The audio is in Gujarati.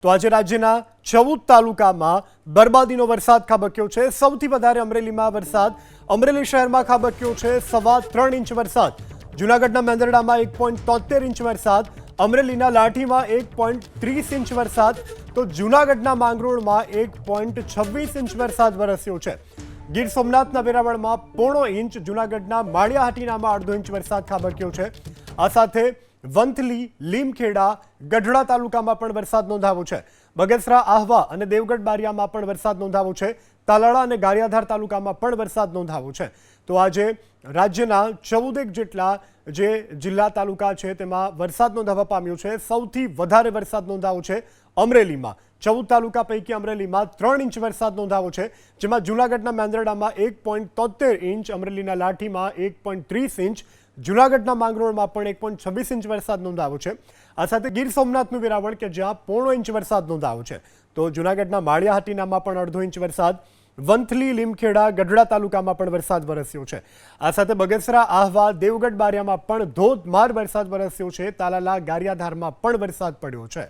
તો આજે રાજ્યના 14 તાલુકામાં બરબાદીનો વરસાદ ખાબક્યો છે। સૌથી વધારે અમરેલીમાં વરસાદ, અમરેલી શહેરમાં ખાબક્યો છે 3.25 ઇંચ વરસાદ। જૂનાગઢના મેંદરડામાં 1.73 ઇંચ વરસાદ, અમરેલીના લાઠીમાં 1.30 ઇંચ વરસાદ, તો જૂનાગઢના માંગરોળમાં 1.26 ઇંચ વરસાદ વરસ્યો છે। ગીર સોમનાથના વેરાવળમાં 0.5 ઇંચ, જૂનાગઢના માળિયા હાટીનામાં 1/2 ઇંચ વરસાદ ખાબક્યો છે। આ સાથે વંથલી, લીમખેડા, ગઢડા તાલુકામાં પણ વરસાદ નોંધાવો છે। બગસરા, આહવા અને દેવગઢ બારિયામાં પણ વરસાદ નોંધાવો છે। તાલાળા અને ગારિયાધાર તાલુકામાં પણ વરસાદ નોંધાવો છે। તો આજે રાજ્યના 14 જેટલા જે જિલ્લા તાલુકા છે તેમાં વરસાદ નોંધાવા પામ્યો છે। સૌથી વધારે વરસાદ નોંધાવો છે અમરેલીમાં। 14 તાલુકા પૈકી અમરેલીમાં 3 ઇંચ વરસાદ નોંધાવો છે, જેમાં જૂનાગઢના મેંદરડામાં 1.73 ઇંચ, અમરેલીના લાઠીમાં 1.30 ઇંચ, જૂનાગઢના માંગરોળમાં પણ 1.26 ઇંચ વરસાદ નોંધાવો છે। આ સાથે ગીર સોમનાથનું વેરાવળ કે જ્યાં 0.5 ઇંચ વરસાદ નોંધાવો છે, તો જૂનાગઢના માળિયા હાટીનામાં પણ 1/2 ઇંચ વરસાદ, વંથલી, લીમખેડા, ગઢડા તાલુકામાં પણ વરસાદ વરસ્યો છે। આ સાથે બગસરા, આહવા, દેવગઢ બારિયામાં પણ ધોધમાર વરસાદ વરસ્યો છે। તાલાલા, ગારિયાધારમાં પણ વરસાદ પડ્યો છે।